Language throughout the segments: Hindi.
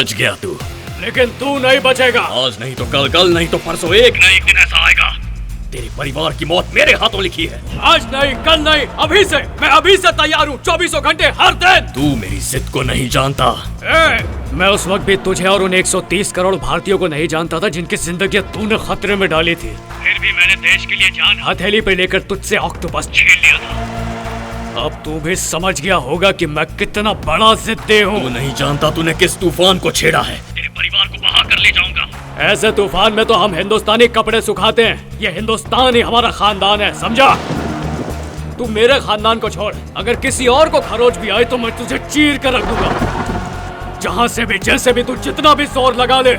बच गया तू, लेकिन तू नहीं बचेगा। आज नहीं तो कल, कल नहीं तो परसों, एक न एक दिन ऐसा आएगा। तेरे परिवार की मौत मेरे हाथों लिखी है। आज नहीं, कल नहीं, अभी से। मैं अभी से तैयार हूँ, 24 घंटे हर दिन। तू मेरी जिद को नहीं जानता। मैं उस वक्त भी तुझे और उन 130 करोड़ भारतीयों को नहीं जानता था जिनकी जिंदगी तूने खतरे में डाली थी। फिर भी मैंने देश के लिए जान हथेली पे लेकर तुझसे ऑक्टोपस छीन लिया था। अब तू भी समझ गया होगा कि मैं कितना बड़ा जिद्दी हूँ। तू नहीं जानता तूने किस तूफान को छेड़ा है। तेरे परिवार को बहा कर ले जाऊंगा। ऐसे तूफान में तो हम हिंदुस्तानी कपड़े सुखाते हैं। ये हिंदुस्तान ही हमारा खानदान है, समझा? तू मेरे खानदान को छोड़, अगर किसी और को खरोच भी आए तो मैं तुझे चीर कर रख दूंगा। जहाँ से भी, जैसे भी, तू जितना भी जोर लगा ले,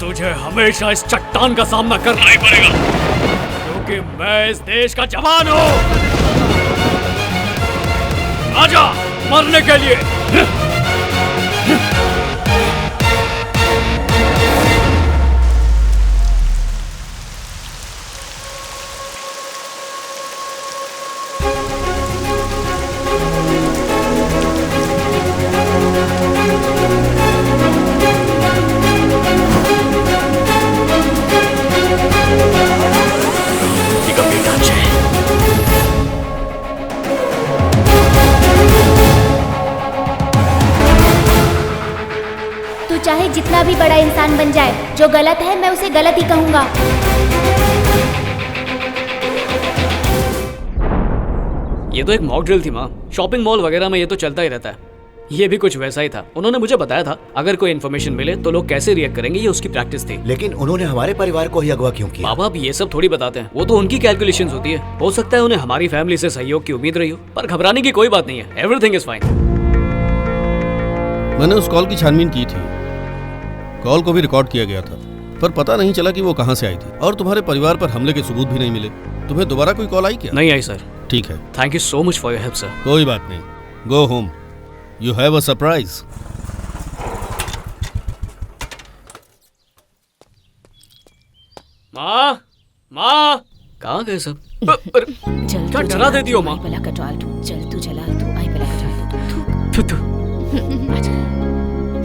तुझे हमेशा इस चट्टान का सामना करना ही पड़ेगा, क्योंकि मैं इस देश का जवान हूँ। आजा मरने के लिए। चाहे जितना भी बड़ा इंसान बन जाए, जो गलत है मैं उसे गलत ही कहूंगा। ये तो एक मॉक ड्रिल थी माँ। शॉपिंग मॉल वगैरह में ये तो चलता ही रहता है। ये भी कुछ वैसा ही था। उन्होंने मुझे बताया था अगर कोई इन्फॉर्मेशन मिले तो लोग कैसे रिएक्ट करेंगे, ये उसकी प्रैक्टिस थी। लेकिन उन्होंने हमारे परिवार को ही अगवा क्यों किया? बाबा अब ये सब थोड़ी बताते हैं, वो तो उनकी कैलकुलेशंस होती है। हो सकता है उन्हें हमारी फैमिली से सहयोग की उम्मीद रही हो, पर घबराने की कोई बात नहीं है। Everything is fine. मैंने उस कॉल की छानबीन की थी। कॉल को भी रिकॉर्ड किया गया था, पर पता नहीं चला कि वो कहां से आई थी। और तुम्हारे परिवार पर हमले के सबूत भी नहीं मिले। तुम्हें दोबारा कोई कॉल आई क्या? नहीं आई सर। ठीक है, thank you so much for your help sir. कोई बात नहीं, go home, you have a surprise. माँ, माँ, कहाँ गए सब? क्या डरा देती हो माँ?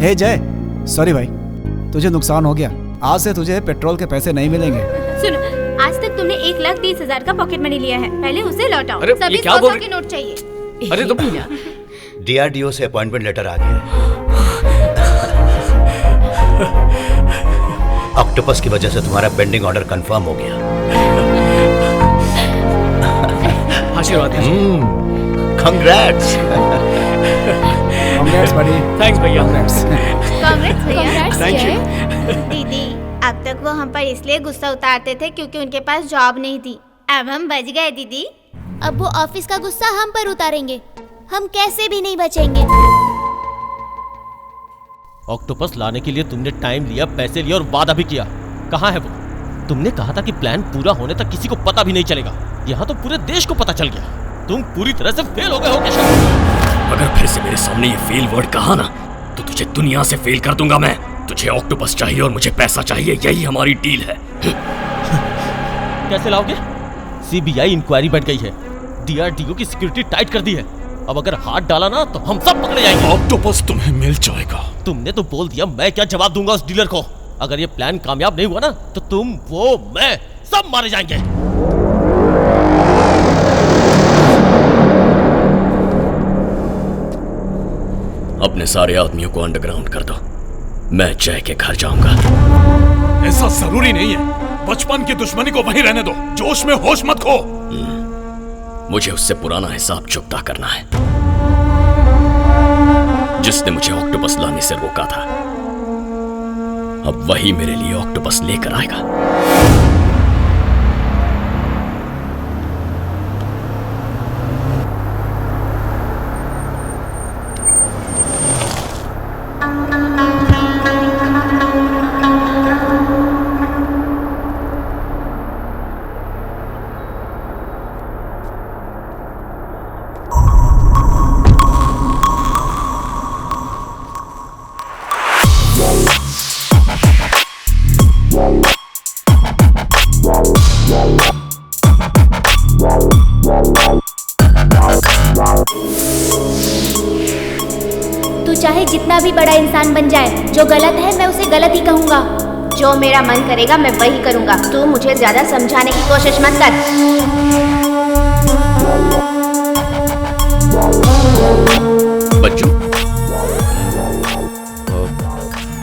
हे जय, सॉरी भाई, तुझे नुकसान हो गया। आज से तुझे पेट्रोल के पैसे नहीं मिलेंगे। सुनो, आज तक तुमने 1,30,000 का पॉकेट मनी लिया है, पहले उसे लौटाओ। अरे, सभी ये क्या बोल 100 के नोट चाहिए। अरे तुम DRDO से अपॉइंटमेंट लेटर आ गया है। ऑक्टोपस की वजह से तुम्हारा पेंडिंग ऑर्डर कंफर्म हो गया। आशीर्वाद दीजिए। कांग्रेट्स। Congrats buddy। थैंक्स भैया। कांग्रेट्स भैया। Thank you. दीदी, अब तक वो हम पर इसलिए गुस्सा उतारते थे क्योंकि उनके पास जॉब नहीं थी। अब हम बच गए दीदी। अब वो ऑफिस का गुस्सा हम पर उतारेंगे। हम कैसे भी नहीं बचेंगे। ऑक्टोपस लाने के लिए तुमने टाइम लिया, पैसे लिए और वादा भी किया। कहाँ है वो? तुमने कहा था कि प्लान पूरा होने तक किसी को पता भी नहीं चलेगा। यहाँ तो पूरे देश को पता चल गया। तुम पूरी तरह से फेल हो गए हो केशव। अगर फिर से मेरे सामने ये फेल वर्ड कहा ना, तो तुझे दुनिया से फेल कर दूंगा मैं। तुझे ऑक्टोपस चाहिए और मुझे पैसा चाहिए, यही हमारी डील है। कैसे लाओगे? CBI इंक्वायरी बैठ गई है। DRDO की सिक्योरिटी टाइट कर दी है। अब अगर हाथ डाला ना तो हम सब पकड़े जाएंगे। ऑक्टोपस तुम्हें मिल जाएगा। तुमने तो बोल दिया, मैं क्या जवाब दूंगा उस डीलर को? अगर ये प्लान कामयाब नहीं हुआ ना तो तुम, वो, मैं सब मारे जाएंगे। अपने सारे आदमियों को अंडरग्राउंड कर दो। मैं जय के घर जाऊंगा। ऐसा जरूरी नहीं है। बचपन की दुश्मनी को वहीं रहने दो। जोश में होश मत खो। मुझे उससे पुराना हिसाब चुकता करना है, जिसने मुझे ऑक्टोपस लाने से रोका था। अब वही मेरे लिए ऑक्टोपस लेकर आएगा। तू चाहे जितना भी बड़ा इंसान बन जाए, जो गलत है मैं उसे गलत ही कहूँगा। जो मेरा मन करेगा मैं वही करूँगा। तू मुझे ज्यादा समझाने की कोशिश मत कर। बज्जू,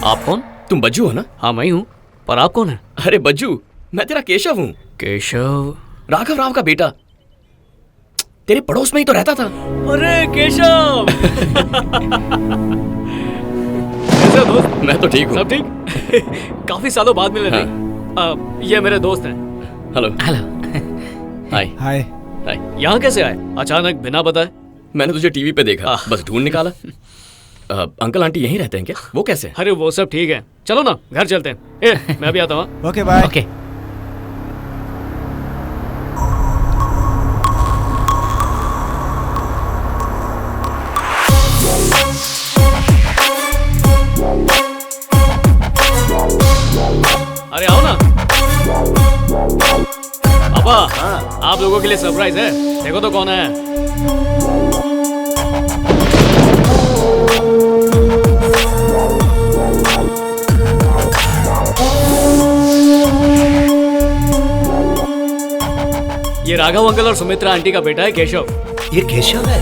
आप कौन? तुम बज्जू हो ना? हाँ मैं ही हूँ, पर आप कौन है? अरे बज्जू, मैं तेरा केशव हूँ। केशव? राघव राव का बेटा, तेरे पड़ोस में ही तो रहता था। अरे केशव! कैसे हो दोस्त? मैं तो ठीक हूँ। सब ठीक? काफी सालों बाद मिले थे। ये मेरे दोस्त हैं। हेलो। हाय। हाय। हाय। यहाँ कैसे आए अचानक बिना बताए? मैंने तुझे टीवी पे देखा, बस ढूंढ निकाला। अंकल आंटी यहीं रहते हैं क्या? वो कैसे? अरे वो सब ठीक है, चलो ना घर चलते हैं। मैं भी आता हूँ। Okay bye. ओके। अरे आओ ना। पापा, आप लोगों के लिए सरप्राइज है, देखो तो कौन है। ये राघव अंकल और सुमित्रा आंटी का बेटा है केशव। ये केशव है?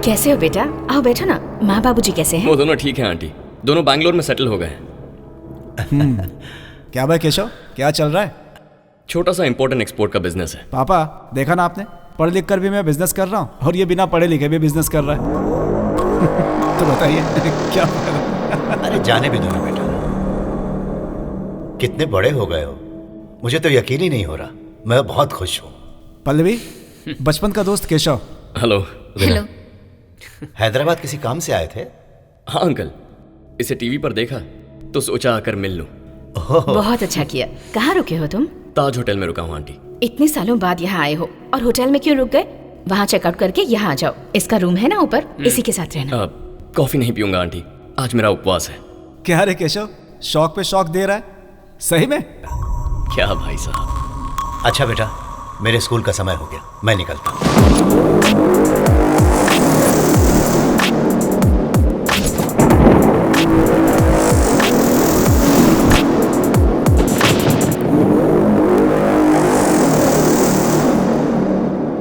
कैसे हो बेटा? आओ बैठो ना। माँ बाबूजी कैसे हैं? वो दोनों ठीक हैं आंटी, दोनों बैंगलोर में सेटल हो गए हैं। क्या भाई केशव, क्या चल रहा है? छोटा सा इंपोर्ट एंड एक्सपोर्ट का बिजनेस है। पापा देखा ना आपने, पढ़ लिख कर भी मैं बिजनेस कर रहा हूँ और ये बिना पढ़े लिखे भी बिजनेस कर रहा है। तो बताइए क्या फायदा? अरे जाने भी दो ना बेटा, कितने बड़े हो गए हो, मुझे तो यकीन ही नहीं हो रहा। मैं बहुत खुश हूँ। पल्लवी, बचपन का दोस्त केशव। हेलो। हेलो। हैदराबाद किसी काम से आए थे? हाँ अंकल, इसे टीवी पर देखा तो सोचा आकर मिल लूं। बहुत अच्छा किया। कहाँ रुके हो तुम? ताज होटल में रुका हूँ आंटी। इतने सालों बाद यहाँ आए हो और होटल में क्यों रुक गए? वहाँ चेकआउट करके यहाँ आ जाओ। इसका रूम है ना ऊपर, इसी के साथ रहना। कॉफी नहीं पीऊंगा आंटी, आज मेरा उपवास है। क्या रे केशव, शौक पे शौक दे रहा है सही में? क्या भाई साहब। अच्छा बेटा, मेरे स्कूल का समय हो गया, मैं निकलता हूँ।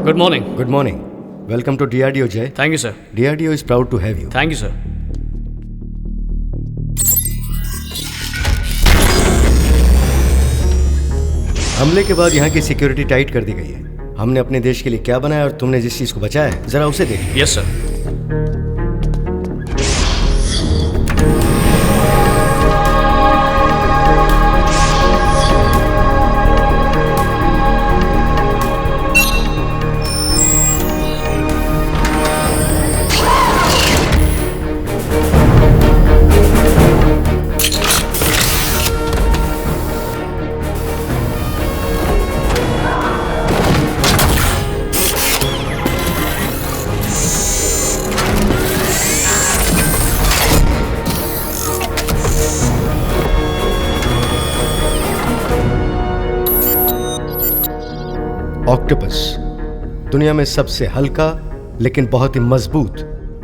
Good morning. Good morning. Welcome to DRDO, Jay. Thank you sir. DRDO is proud to have you. Thank you sir. हमले के बाद यहाँ की सिक्योरिटी टाइट कर दी गई है। हमने अपने देश के लिए क्या बनाया और तुमने जिस चीज को बचाया है, जरा उसे देखो। Yes sir. ऑक्टोपस दुनिया में सबसे हल्का लेकिन बहुत ही मजबूत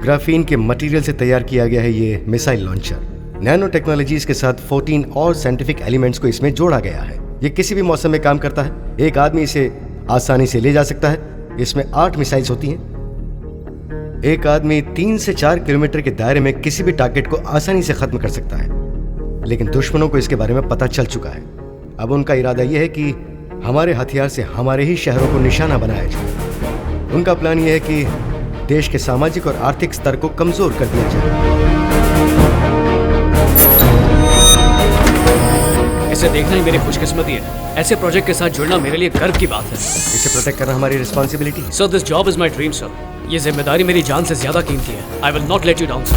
ग्राफीन के मटेरियल से तैयार किया गया है ये मिसाइल लॉन्चर। नैनो टेक्नोलॉजीज के साथ 14 और साइंटिफिक एलिमेंट्स को इसमें जोड़ा गया है। ये किसी भी मौसम में काम करता है। एक आदमी इसे आसानी से ले जा सकता है। इसमें 8 मिसाइल्स होती हैं। एक आदमी 3 से 4 किलोमीटर के दायरे में किसी भी टारगेट को आसानी से खत्म कर सकता है। लेकिन दुश्मनों को इसके बारे में पता चल चुका है। अब उनका इरादा यह है कि हमारे हथियार से हमारे ही शहरों को निशाना बनाया जाए। उनका प्लान यह है कि देश के सामाजिक और आर्थिक स्तर को कमजोर कर दिया जाए। इसे देखना ही मेरी खुशकिस्मती है। ऐसे प्रोजेक्ट के साथ जुड़ना मेरे लिए गर्व की बात है। इसे प्रोटेक्ट करना हमारी रिस्पॉन्सिबिलिटी है। Sir this job is my dream sir. ये जिम्मेदारी मेरी जान से ज्यादा कीमती है। I will not let you down sir.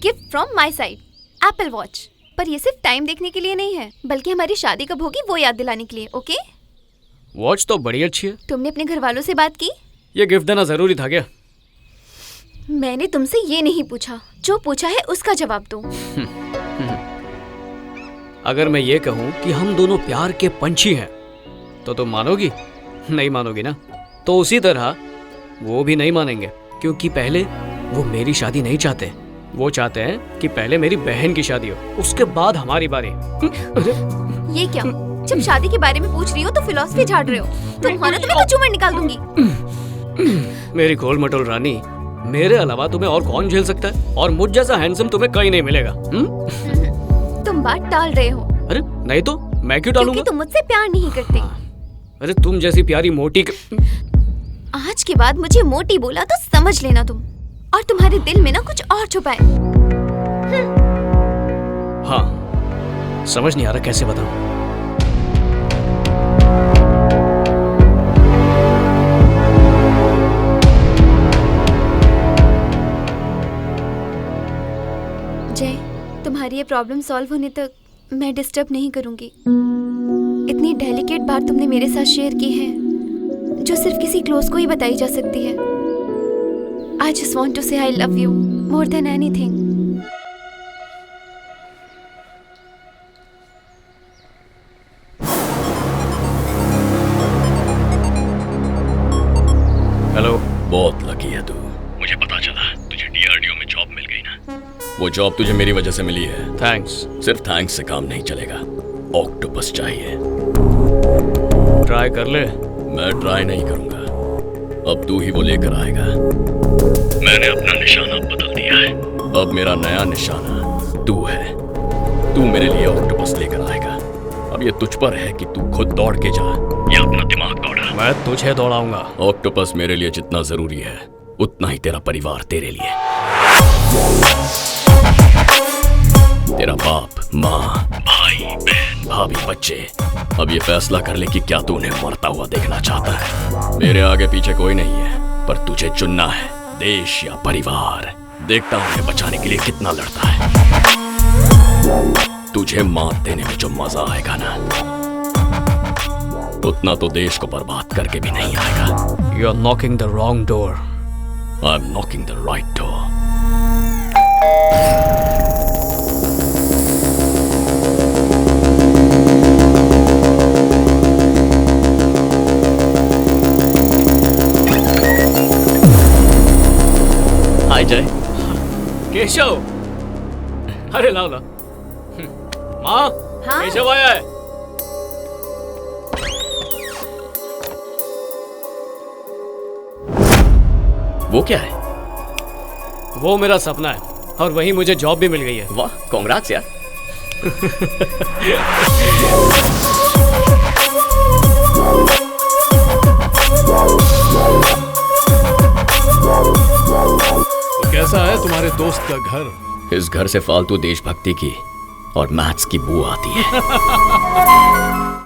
Gift from my side, Apple watch. पर ये सिर्फ टाइम देखने के लिए नहीं है, बल्कि हमारी शादी कब होगी वो याद दिलाने के लिए। ओके? वॉच तो बड़ी अच्छी है। तुमने अपने घर वालों से बात की? ये गिफ्ट देना जरूरी था क्या? मैंने तुमसे ये नहीं पूछा, जो पूछा है उसका जवाब दो। अगर मैं ये कहूं कि हम दोनों प्यार के पंछी हैं, तो तुम मानोगी? नहीं मानोगी ना? तो उसी तरह वो भी नहीं मानेंगे, क्योंकि पहले वो मेरी शादी नहीं चाहते। वो चाहते हैं कि पहले मेरी बहन की शादी हो, उसके बाद हमारी बारी। ये क्या? जब शादी के बारे में पूछ रही हो तो फिलॉसफी झाड़ रहे हो। तुम्हारा तो मैं चुम्मा निकाल दूंगी। मेरी गोल मटोल रानी, मेरे अलावा तुम्हें और कौन झेल सकता है? और मुझ जैसा हैंडसम तुम्हें कहीं नहीं मिलेगा। तुम बात टाल रहे हो। अरे नहीं तो मैं क्यों टालूंगा? क्योंकि तुम मुझसे प्यार नहीं करते। अरे तुम जैसी प्यारी मोटी आज के बाद मुझे मोटी बोला तो समझ लेना तुम, और तुम्हारे दिल में ना कुछ और छुपा है। हाँ, समझ नहीं आ रहा कैसे बताऊं। जय, तुम्हारी ये प्रॉब्लम सॉल्व होने तक मैं डिस्टर्ब नहीं करूंगी। इतनी डेलिकेट बात तुमने मेरे साथ शेयर की है जो सिर्फ किसी क्लोज को ही बताई जा सकती है। I just want to say I love you more than anything. Hello. बहुत लकी है तू। मुझे पता चला तुझे डीआरडीओ में जॉब मिल गई ना। वो जॉब तुझे मेरी वजह से मिली है। थैंक्स। सिर्फ थैंक्स से काम नहीं चलेगा, ऑक्टोपस चाहिए। ट्राई कर ले। मैं ट्राई नहीं करूंगा, अब तू ही वो लेकर आएगा। मैंने अपना निशाना बदल दिया है, अब मेरा नया निशाना तू है। तू मेरे लिए ऑक्टोपस लेकर आएगा। अब ये तुझ पर है कि तू खुद दौड़ के जा या अपना दिमाग दौड़ा। मैं तुझे दौड़ाऊंगा। ऑक्टोपस मेरे लिए जितना जरूरी है उतना ही तेरा परिवार तेरे लिए। तेरा बाप, माँ, भाई, बहन, भाभी, बच्चे। अब ये फैसला कर ले कि क्या तू उन्हें मरता हुआ देखना चाहता है। मेरे आगे पीछे कोई नहीं है, पर तुझे चुनना है, देश या परिवार। देखता हूं उन्हें बचाने के लिए कितना लड़ता है। तुझे मात देने में जो मजा आएगा ना, उतना तो देश को बर्बाद करके भी नहीं आएगा। You are knocking the wrong door. I'm knocking the right door. हाय जय। केशव, अरे लाओ लाओ। माँ, हाँ? केशव आया है। वो क्या है? वो मेरा सपना है और वहीं मुझे जॉब भी मिल गई है। वाह, कांग्रेट्स यार। तो कैसा है तुम्हारे दोस्त का घर? इस घर से फालतू देशभक्ति की और मैथ्स की बू आती है।